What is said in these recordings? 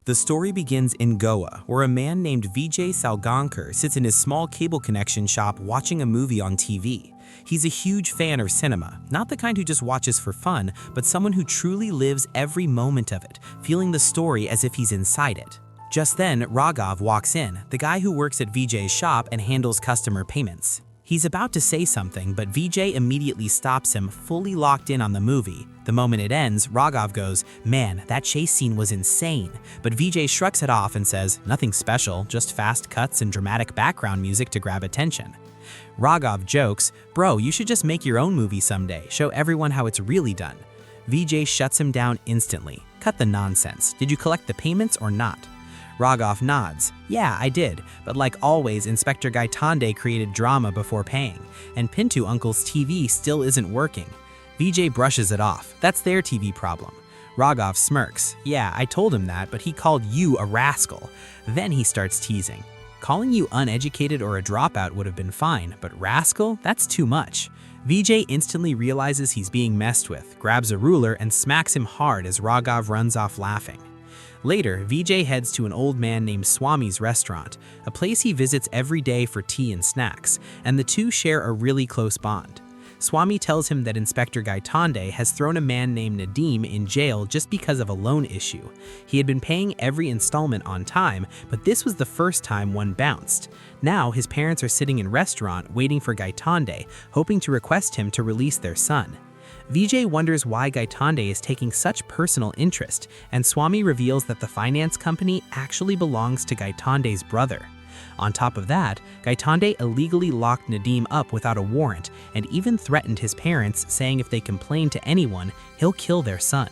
The story begins in Goa, where a man named Vijay Salgankar sits in his small cable connection shop watching a movie on TV. He's a huge fan of cinema, not the kind who just watches for fun, but someone who truly lives every moment of it, feeling the story as if he's inside it. Just then, Raghav walks in, the guy who works at Vijay's shop and handles customer payments. He's about to say something, but Vijay immediately stops him, fully locked in on the movie. The moment it ends, Raghav goes, "Man, that chase scene was insane." But Vijay shrugs it off and says, "Nothing special, just fast cuts and dramatic background music to grab attention." Raghav jokes, "Bro, you should just make your own movie someday, show everyone how it's really done." Vijay shuts him down instantly. "Cut the nonsense. Did you collect the payments or not?" Raghav nods. "Yeah, I did, but like always, Inspector Gaitonde created drama before paying, and Pintu Uncle's TV still isn't working." Vijay brushes it off. "That's their TV problem." Raghav smirks. "Yeah, I told him that, but he called you a rascal." Then he starts teasing. "Calling you uneducated or a dropout would have been fine, but rascal? That's too much." Vijay instantly realizes he's being messed with, grabs a ruler, and smacks him hard as Raghav runs off laughing. Later, Vijay heads to an old man named Swami's restaurant, a place he visits every day for tea and snacks, and the two share a really close bond. Swami tells him that Inspector Gaitonde has thrown a man named Nadeem in jail just because of a loan issue. He had been paying every installment on time, but this was the first time one bounced. Now, his parents are sitting in a restaurant waiting for Gaitonde, hoping to request him to release their son. Vijay wonders why Gaitonde is taking such personal interest, and Swami reveals that the finance company actually belongs to Gaitonde's brother. On top of that, Gaitonde illegally locked Nadeem up without a warrant and even threatened his parents, saying if they complain to anyone, he'll kill their son.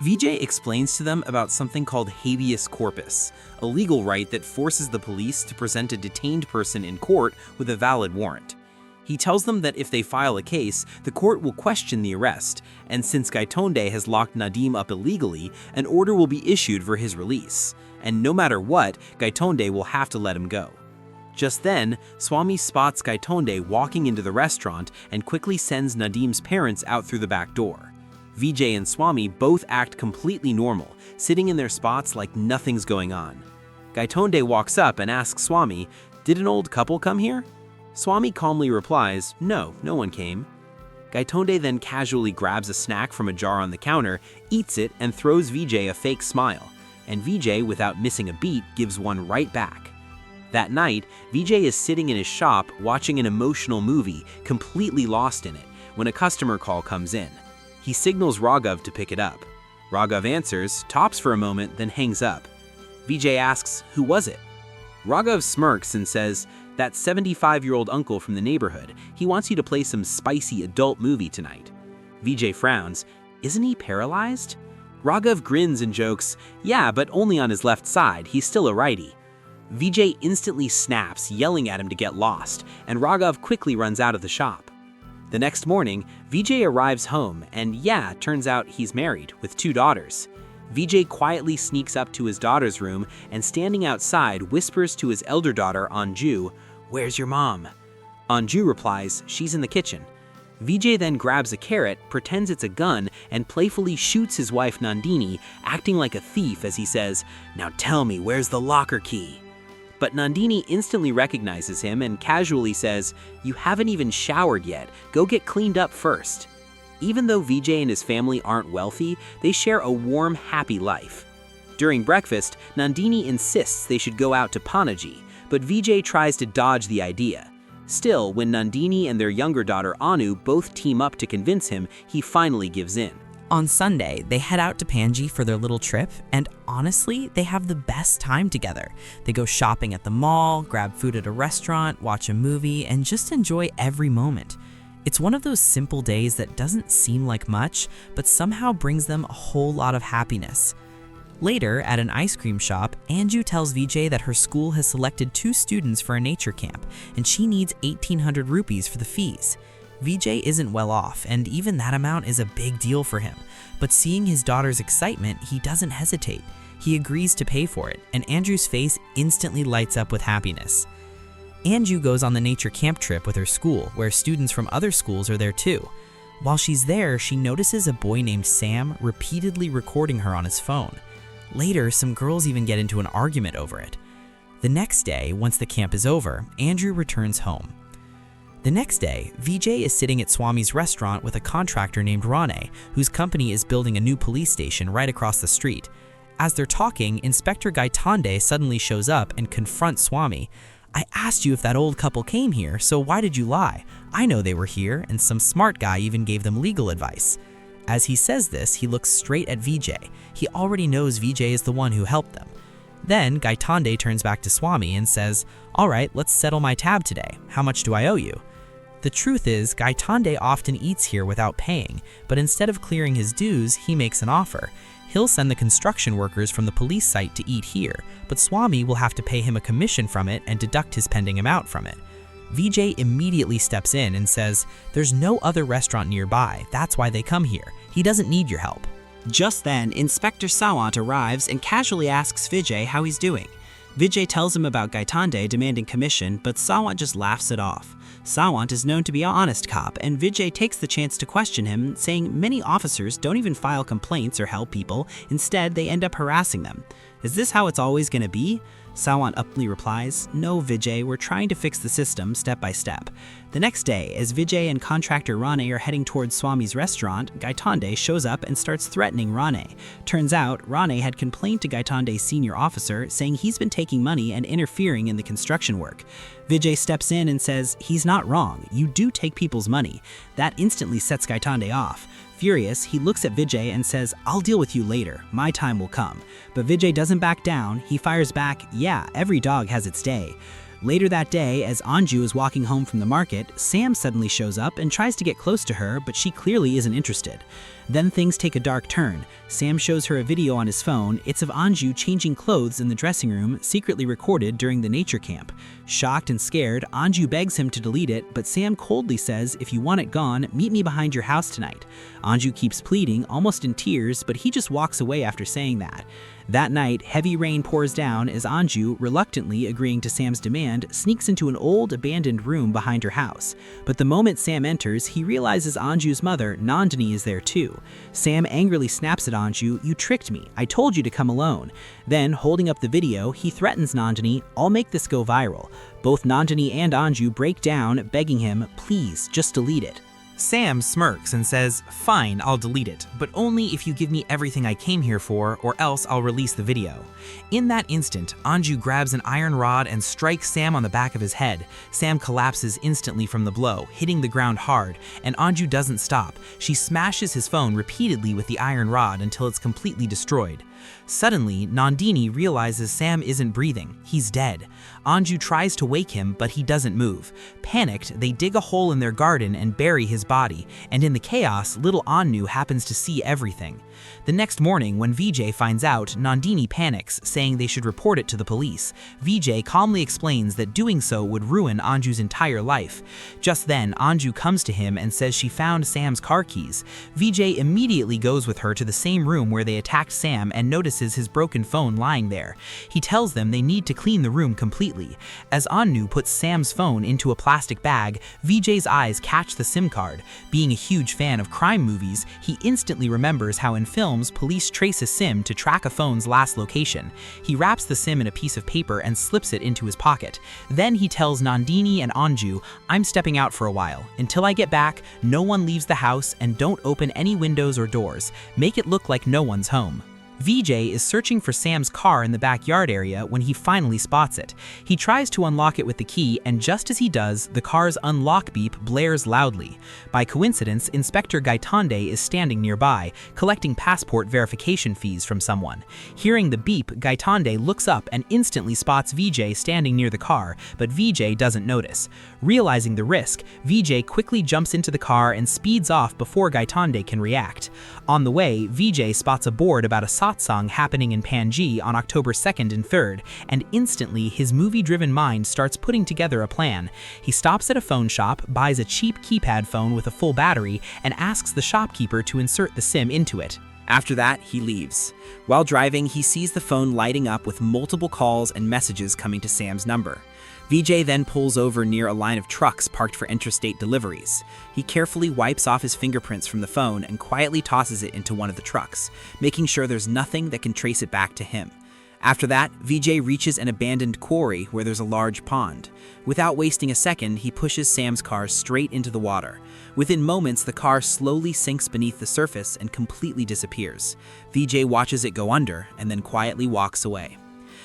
Vijay explains to them about something called habeas corpus, a legal right that forces the police to present a detained person in court with a valid warrant. He tells them that if they file a case, the court will question the arrest, and since Gaitonde has locked Nadeem up illegally, an order will be issued for his release. And no matter what, Gaitonde will have to let him go. Just then, Swami spots Gaitonde walking into the restaurant and quickly sends Nadeem's parents out through the back door. Vijay and Swami both act completely normal, sitting in their spots like nothing's going on. Gaitonde walks up and asks Swami, "Did an old couple come here?" Swami calmly replies, "No, no one came." Gaitonde then casually grabs a snack from a jar on the counter, eats it, and throws Vijay a fake smile. And Vijay, without missing a beat, gives one right back. That night, Vijay is sitting in his shop watching an emotional movie, completely lost in it, when a customer call comes in. He signals Raghav to pick it up. Raghav answers, tops for a moment, then hangs up. Vijay asks, "Who was it?" Raghav smirks and says, "That 75-year-old uncle from the neighborhood. He wants you to play some spicy adult movie tonight." Vijay frowns. "Isn't he paralyzed?" Raghav grins and jokes, "Yeah, but only on his left side. He's still a righty." Vijay instantly snaps, yelling at him to get lost, and Raghav quickly runs out of the shop. The next morning, Vijay arrives home, and yeah, turns out he's married, with 2 daughters. Vijay quietly sneaks up to his daughter's room and standing outside whispers to his elder daughter, Anju, "Where's your mom?" Anju replies, "She's in the kitchen." Vijay then grabs a carrot, pretends it's a gun, and playfully shoots his wife Nandini, acting like a thief as he says, "Now tell me, where's the locker key?" But Nandini instantly recognizes him and casually says, "You haven't even showered yet, go get cleaned up first." Even though Vijay and his family aren't wealthy, they share a warm, happy life. During breakfast, Nandini insists they should go out to Panaji, but Vijay tries to dodge the idea. Still, when Nandini and their younger daughter Anu both team up to convince him, he finally gives in. On Sunday, they head out to Panji for their little trip, and honestly, they have the best time together. They go shopping at the mall, grab food at a restaurant, watch a movie, and just enjoy every moment. It's one of those simple days that doesn't seem like much, but somehow brings them a whole lot of happiness. Later, at an ice cream shop, Anju tells Vijay that her school has selected 2 students for a nature camp, and she needs 1,800 rupees for the fees. Vijay isn't well off, and even that amount is a big deal for him. But seeing his daughter's excitement, he doesn't hesitate. He agrees to pay for it, and Andrew's face instantly lights up with happiness. Anju goes on the nature camp trip with her school, where students from other schools are there too. While she's there, she notices a boy named Sam repeatedly recording her on his phone. Later, some girls even get into an argument over it. The next day, once the camp is over, Andrew returns home. The next day, Vijay is sitting at Swami's restaurant with a contractor named Rane, whose company is building a new police station right across the street. As they're talking, Inspector Gaitonde suddenly shows up and confronts Swami. "I asked you if that old couple came here, so why did you lie? I know they were here, and some smart guy even gave them legal advice." As he says this, he looks straight at Vijay. He already knows Vijay is the one who helped them. Then Gaitonde turns back to Swami and says, "All right, let's settle my tab today. How much do I owe you?" The truth is, Gaitonde often eats here without paying, but instead of clearing his dues, he makes an offer. He'll send the construction workers from the police site to eat here, but Swami will have to pay him a commission from it and deduct his pending amount from it. Vijay immediately steps in and says, "There's no other restaurant nearby, that's why they come here. He doesn't need your help." Just then, Inspector Sawant arrives and casually asks Vijay how he's doing. Vijay tells him about Gaitonde demanding commission, but Sawant just laughs it off. Sawant is known to be an honest cop, and Vijay takes the chance to question him, saying many officers don't even file complaints or help people, instead they end up harassing them. "Is this how it's always gonna be?" Sawant uply replies, "No, Vijay, we're trying to fix the system step by step." The next day, as Vijay and contractor Rane are heading towards Swami's restaurant, Gaitonde shows up and starts threatening Rane. Turns out, Rane had complained to Gaitonde's senior officer, saying he's been taking money and interfering in the construction work. Vijay steps in and says, "He's not wrong, you do take people's money." That instantly sets Gaitonde off. Furious, he looks at Vijay and says, "I'll deal with you later, my time will come." But Vijay doesn't back down, he fires back, "Yeah, every dog has its day." Later that day, as Anju is walking home from the market, Sam suddenly shows up and tries to get close to her, but she clearly isn't interested. Then things take a dark turn. Sam shows her a video on his phone. It's of Anju changing clothes in the dressing room, secretly recorded during the nature camp. Shocked and scared, Anju begs him to delete it, but Sam coldly says, "If you want it gone, meet me behind your house tonight." Anju keeps pleading, almost in tears, but he just walks away after saying that. That night, heavy rain pours down as Anju, reluctantly agreeing to Sam's demand, sneaks into an old, abandoned room behind her house. But the moment Sam enters, he realizes Anju's mother, Nandini, is there too. Sam angrily snaps at Anju, "You tricked me. I told you to come alone." Then, holding up the video, he threatens Nandini, "I'll make this go viral." Both Nandini and Anju break down, begging him, "Please, just delete it." Sam smirks and says, "Fine, I'll delete it, but only if you give me everything I came here for, or else I'll release the video." In that instant, Anju grabs an iron rod and strikes Sam on the back of his head. Sam collapses instantly from the blow, hitting the ground hard, and Anju doesn't stop. She smashes his phone repeatedly with the iron rod until it's completely destroyed. Suddenly, Nandini realizes Sam isn't breathing. He's dead. Anju tries to wake him, but he doesn't move. Panicked, they dig a hole in their garden and bury his body, and in the chaos, little Anu happens to see everything. The next morning, when Vijay finds out, Nandini panics, saying they should report it to the police. Vijay calmly explains that doing so would ruin Anju's entire life. Just then, Anju comes to him and says she found Sam's car keys. Vijay immediately goes with her to the same room where they attacked Sam and notices his broken phone lying there. He tells them they need to clean the room completely. As Anu puts Sam's phone into a plastic bag, Vijay's eyes catch the SIM card. Being a huge fan of crime movies, he instantly remembers how in films, police trace a SIM to track a phone's last location. He wraps the SIM in a piece of paper and slips it into his pocket. Then he tells Nandini and Anju, "I'm stepping out for a while. Until I get back, no one leaves the house and don't open any windows or doors. Make it look like no one's home." Vijay is searching for Sam's car in the backyard area when he finally spots it. He tries to unlock it with the key, and just as he does, the car's unlock beep blares loudly. By coincidence, Inspector Gaitonde is standing nearby, collecting passport verification fees from someone. Hearing the beep, Gaitonde looks up and instantly spots Vijay standing near the car, but Vijay doesn't notice. Realizing the risk, Vijay quickly jumps into the car and speeds off before Gaitonde can react. On the way, Vijay spots a board about a satsang happening in Panji on October 2nd and 3rd, and instantly his movie-driven mind starts putting together a plan. He stops at a phone shop, buys a cheap keypad phone with a full battery, and asks the shopkeeper to insert the SIM into it. After that, he leaves. While driving, he sees the phone lighting up with multiple calls and messages coming to Sam's number. VJ then pulls over near a line of trucks parked for interstate deliveries. He carefully wipes off his fingerprints from the phone and quietly tosses it into one of the trucks, making sure there's nothing that can trace it back to him. After that, VJ reaches an abandoned quarry where there's a large pond. Without wasting a second, he pushes Sam's car straight into the water. Within moments, the car slowly sinks beneath the surface and completely disappears. VJ watches it go under and then quietly walks away.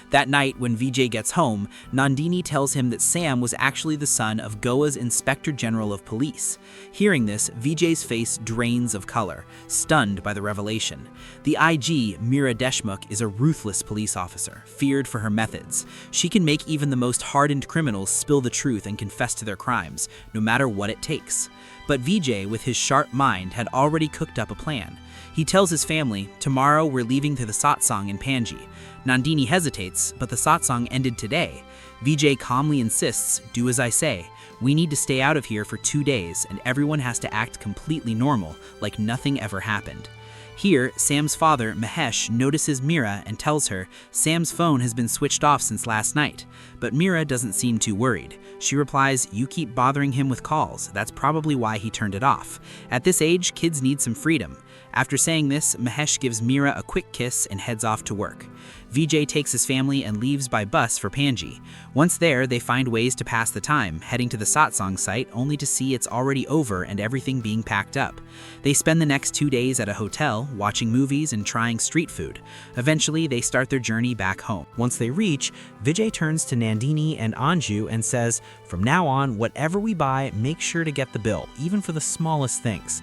That night, when VJ gets home, Nandini tells him that Sam was actually the son of Goa's Inspector General of Police. Hearing this, VJ's face drains of color, stunned by the revelation. The IG, Meera Deshmukh, is a ruthless police officer, feared for her methods. She can make even the most hardened criminals spill the truth and confess to their crimes, no matter what it takes. But VJ, with his sharp mind, had already cooked up a plan. He tells his family, "Tomorrow we're leaving to the satsang in Panji." Nandini hesitates, but the satsang ended today. VJ calmly insists, "Do as I say. We need to stay out of here for 2 days, and everyone has to act completely normal, like nothing ever happened." Here, Sam's father, Mahesh, notices Meera and tells her Sam's phone has been switched off since last night. But Meera doesn't seem too worried. She replies, "You keep bothering him with calls. That's probably why he turned it off. At this age, kids need some freedom." After saying this, Mahesh gives Meera a quick kiss and heads off to work. VJ takes his family and leaves by bus for Panji. Once there, they find ways to pass the time, heading to the satsang site only to see it's already over and everything being packed up. They spend the next 2 days at a hotel, watching movies and trying street food. Eventually, they start their journey back home. Once they reach, Vijay turns to Nandini and Anju and says, "From now on, whatever we buy, make sure to get the bill, even for the smallest things."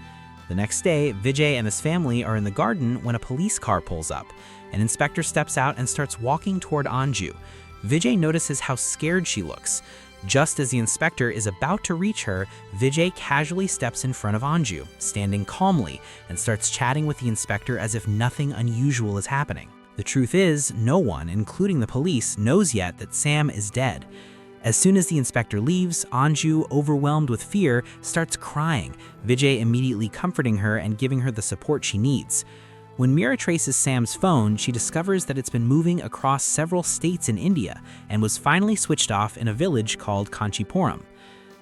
The next day, Vijay and his family are in the garden when a police car pulls up. An inspector steps out and starts walking toward Anju. Vijay notices how scared she looks. Just as the inspector is about to reach her, Vijay casually steps in front of Anju, standing calmly, and starts chatting with the inspector as if nothing unusual is happening. The truth is, no one, including the police, knows yet that Sam is dead. As soon as the inspector leaves, Anju, overwhelmed with fear, starts crying, Vijay immediately comforting her and giving her the support she needs. When Meera traces Sam's phone, she discovers that it's been moving across several states in India and was finally switched off in a village called Kanchipuram.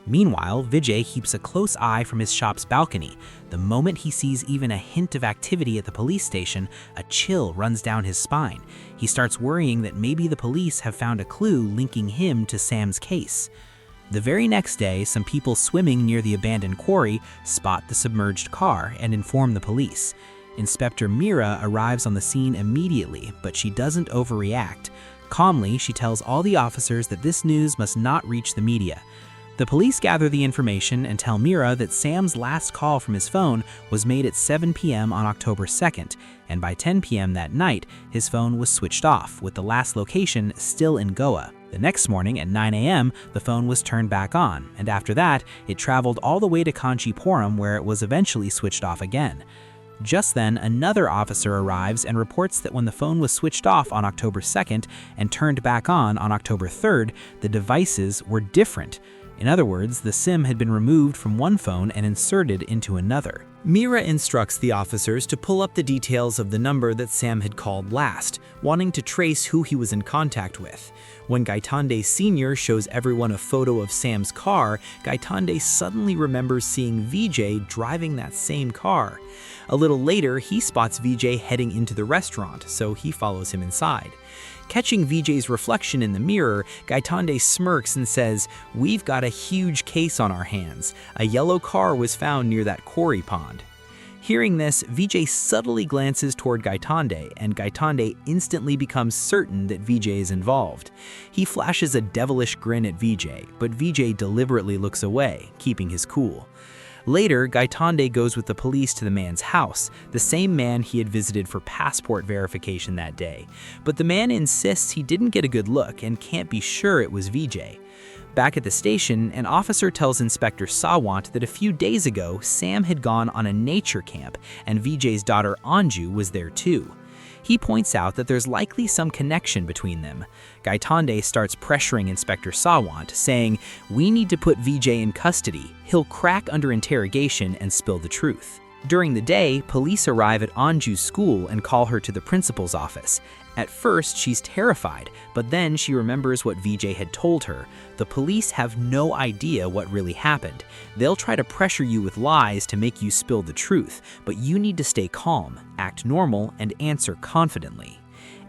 Meanwhile, Vijay keeps a close eye from his shop's balcony. The moment he sees even a hint of activity at the police station, a chill runs down his spine. He starts worrying that maybe the police have found a clue linking him to Sam's case. The very next day, some people swimming near the abandoned quarry spot the submerged car and inform the police. Inspector Meera arrives on the scene immediately, but she doesn't overreact. Calmly, she tells all the officers that this news must not reach the media. The police gather the information and tell Meera that Sam's last call from his phone was made at 7 p.m. on October 2nd, and by 10 p.m. that night, his phone was switched off, with the last location still in Goa. The next morning at 9 a.m., the phone was turned back on, and after that, it traveled all the way to Kanchipuram, where it was eventually switched off again. Just then, another officer arrives and reports that when the phone was switched off on October 2nd and turned back on October 3rd, the devices were different. In other words, the SIM had been removed from one phone and inserted into another. Meera instructs the officers to pull up the details of the number that Sam had called last, wanting to trace who he was in contact with. When Gaitande Sr. shows everyone a photo of Sam's car, Gaitande suddenly remembers seeing Vijay driving that same car. A little later, he spots Vijay heading into the restaurant, so he follows him inside. Catching Vijay's reflection in the mirror, Gaitande smirks and says, "We've got a huge case on our hands. A yellow car was found near that quarry pond." Hearing this, Vijay subtly glances toward Gaitande, and Gaitande instantly becomes certain that Vijay is involved. He flashes a devilish grin at Vijay, but Vijay deliberately looks away, keeping his cool. Later, Gaitande goes with the police to the man's house, the same man he had visited for passport verification that day. But the man insists he didn't get a good look and can't be sure it was Vijay. Back at the station, an officer tells Inspector Sawant that a few days ago, Sam had gone on a nature camp and Vijay's daughter Anju was there too. He points out that there's likely some connection between them. Gaitande starts pressuring Inspector Sawant, saying, "We need to put Vijay in custody. He'll crack under interrogation and spill the truth." During the day, police arrive at Anju's school and call her to the principal's office. At first, she's terrified, but then she remembers what Vijay had told her. The police have no idea what really happened. They'll try to pressure you with lies to make you spill the truth, but you need to stay calm, act normal, and answer confidently.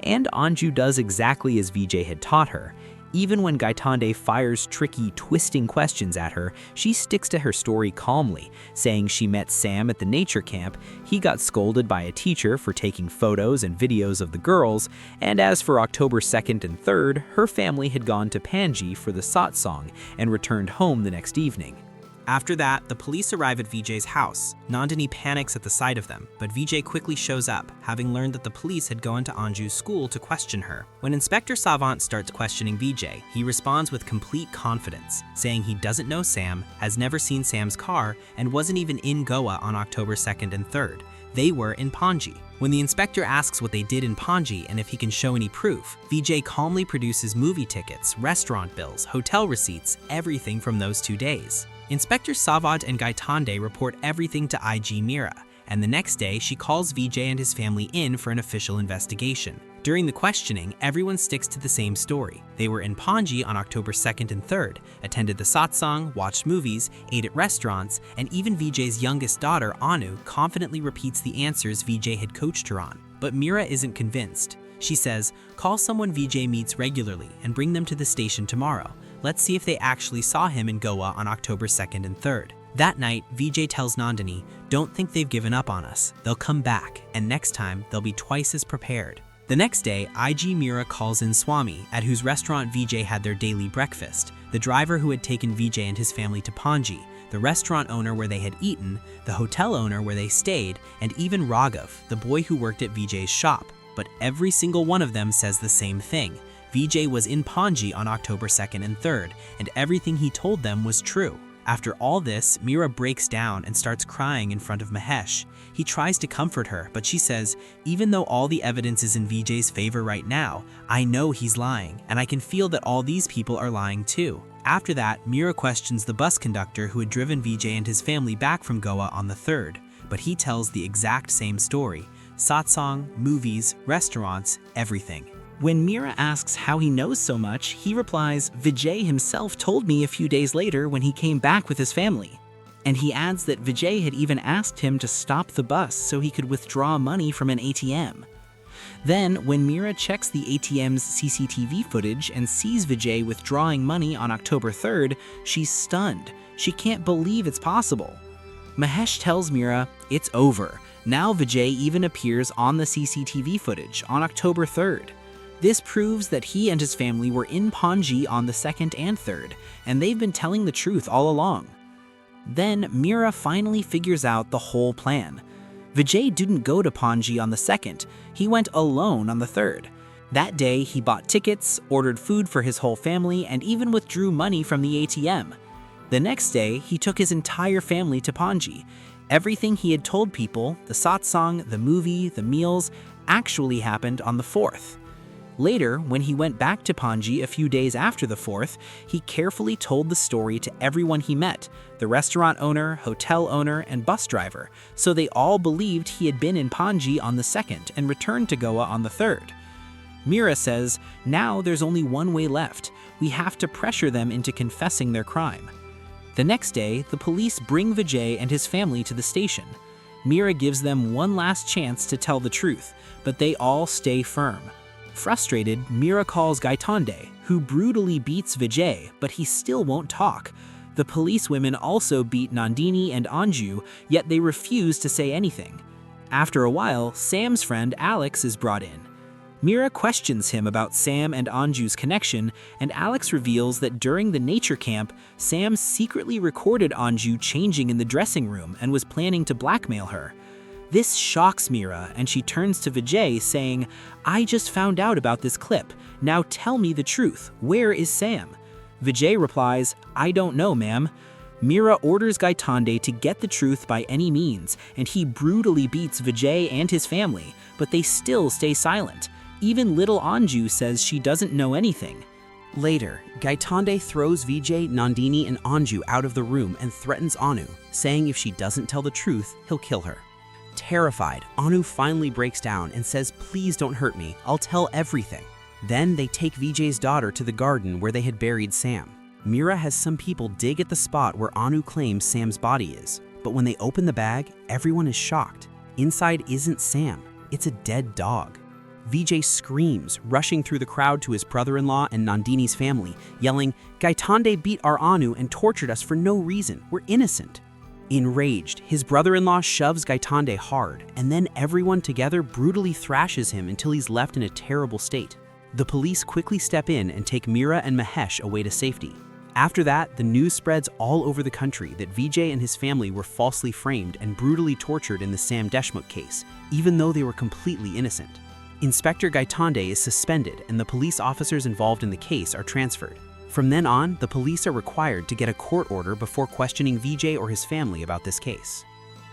And Anju does exactly as Vijay had taught her. Even when Gaitande fires tricky, twisting questions at her, she sticks to her story calmly, saying she met Sam at the nature camp, he got scolded by a teacher for taking photos and videos of the girls, and as for October 2nd and 3rd, her family had gone to Panji for the satsang and returned home the next evening. After that, the police arrive at Vijay's house. Nandini panics at the sight of them, but Vijay quickly shows up, having learned that the police had gone to Anju's school to question her. When Inspector Savant starts questioning Vijay, he responds with complete confidence, saying he doesn't know Sam, has never seen Sam's car, and wasn't even in Goa on October 2nd and 3rd. They were in Panji. When the inspector asks what they did in Panji and if he can show any proof, Vijay calmly produces movie tickets, restaurant bills, hotel receipts, everything from those 2 days. Inspector Savant and Gaitande report everything to IG Mira, and the next day she calls Vijay and his family in for an official investigation. During the questioning, everyone sticks to the same story. They were in Panji on October 2nd and 3rd, attended the satsang, watched movies, ate at restaurants, and even Vijay's youngest daughter, Anu, confidently repeats the answers Vijay had coached her on. But Mira isn't convinced. She says, call someone Vijay meets regularly and bring them to the station tomorrow. Let's see if they actually saw him in Goa on October 2nd and 3rd. That night, Vijay tells Nandini, don't think they've given up on us. They'll come back, and next time, they'll be twice as prepared. The next day, IG Mira calls in Swami, at whose restaurant Vijay had their daily breakfast, the driver who had taken Vijay and his family to Panji, the restaurant owner where they had eaten, the hotel owner where they stayed, and even Raghav, the boy who worked at Vijay's shop. But every single one of them says the same thing. Vijay was in Panji on October 2nd and 3rd, and everything he told them was true. After all this, Mira breaks down and starts crying in front of Mahesh. He tries to comfort her, but she says, even though all the evidence is in Vijay's favor right now, I know he's lying, and I can feel that all these people are lying too. After that, Mira questions the bus conductor who had driven Vijay and his family back from Goa on the 3rd, but he tells the exact same story. Satsang, movies, restaurants, everything. When Mira asks how he knows so much, he replies, Vijay himself told me a few days later when he came back with his family. And he adds that Vijay had even asked him to stop the bus so he could withdraw money from an ATM. Then, when Mira checks the ATM's CCTV footage and sees Vijay withdrawing money on October 3rd, she's stunned. She can't believe it's possible. Mahesh tells Mira, it's over. Now Vijay even appears on the CCTV footage on October 3rd. This proves that he and his family were in Panji on the 2nd and 3rd, and they've been telling the truth all along. Then Mira finally figures out the whole plan. Vijay didn't go to Panji on the 2nd, he went alone on the 3rd. That day, he bought tickets, ordered food for his whole family, and even withdrew money from the ATM. The next day, he took his entire family to Panji. Everything he had told people, the satsang, the movie, the meals, actually happened on the 4th. Later, when he went back to Panji a few days after the 4th, he carefully told the story to everyone he met, the restaurant owner, hotel owner, and bus driver, so they all believed he had been in Panji on the 2nd and returned to Goa on the 3rd. Mira says, now there's only one way left. We have to pressure them into confessing their crime. The next day, the police bring Vijay and his family to the station. Mira gives them one last chance to tell the truth, but they all stay firm. Frustrated, Mira calls Gaitande, who brutally beats Vijay, but he still won't talk. The police women also beat Nandini and Anju, yet they refuse to say anything. After a while, Sam's friend Alex is brought in. Mira questions him about Sam and Anju's connection, and Alex reveals that during the nature camp, Sam secretly recorded Anju changing in the dressing room and was planning to blackmail her. This shocks Mira, and she turns to Vijay saying, I just found out about this clip. Now tell me the truth. Where is Sam? Vijay replies, I don't know, ma'am. Mira orders Gaitande to get the truth by any means, and he brutally beats Vijay and his family, but they still stay silent. Even little Anju says she doesn't know anything. Later, Gaitande throws Vijay, Nandini, and Anju out of the room and threatens Anu, saying if she doesn't tell the truth, he'll kill her. Terrified, Anu finally breaks down and says, "Please don't hurt me, I'll tell everything." Then they take Vijay's daughter to the garden where they had buried Sam. Mira has some people dig at the spot where Anu claims Sam's body is, but when they open the bag, everyone is shocked. Inside isn't Sam, it's a dead dog. Vijay screams, rushing through the crowd to his brother-in-law and Nandini's family, yelling, "Gaitande beat our Anu and tortured us for no reason, we're innocent." Enraged, his brother-in-law shoves Gaitande hard, and then everyone together brutally thrashes him until he's left in a terrible state. The police quickly step in and take Mira and Mahesh away to safety. After that, the news spreads all over the country that Vijay and his family were falsely framed and brutally tortured in the Sam Deshmukh case, even though they were completely innocent. Inspector Gaitande is suspended and the police officers involved in the case are transferred. From then on, the police are required to get a court order before questioning Vijay or his family about this case.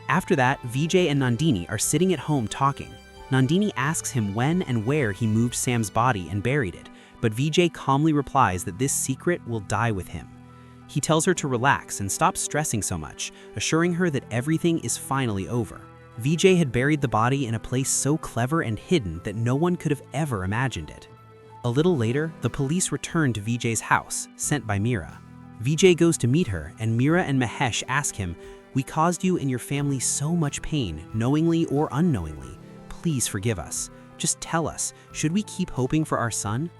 After that, Vijay and Nandini are sitting at home talking. Nandini asks him when and where he moved Sam's body and buried it, but Vijay calmly replies that this secret will die with him. He tells her to relax and stop stressing so much, assuring her that everything is finally over. Vijay had buried the body in a place so clever and hidden that no one could have ever imagined it. A little later, the police return to Vijay's house, sent by Mira. Vijay goes to meet her, and Mira and Mahesh ask him, "We caused you and your family so much pain, knowingly or unknowingly. Please forgive us. Just tell us, should we keep hoping for our son?"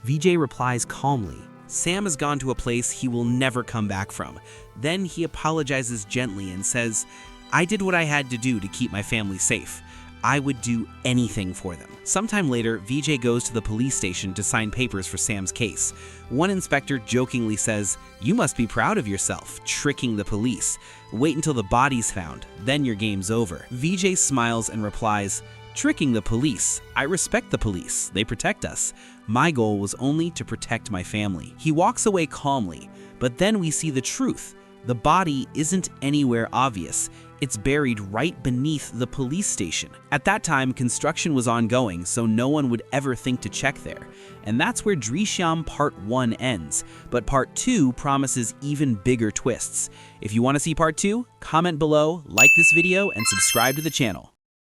Vijay replies calmly, Sam has gone to a place he will never come back from. Then he apologizes gently and says, "I did what I had to do to keep my family safe. I would do anything for them." Sometime later, Vijay goes to the police station to sign papers for Sam's case. One inspector jokingly says, "You must be proud of yourself, tricking the police. Wait until the body's found, then your game's over." Vijay smiles and replies, "Tricking the police? I respect the police. They protect us. My goal was only to protect my family." He walks away calmly, but then we see the truth. The body isn't anywhere obvious. It's buried right beneath the police station. At that time, construction was ongoing, so no one would ever think to check there. And that's where Drishyam Part 1 ends, but Part 2 promises even bigger twists. If you want to see Part 2, comment below, like this video, and subscribe to the channel.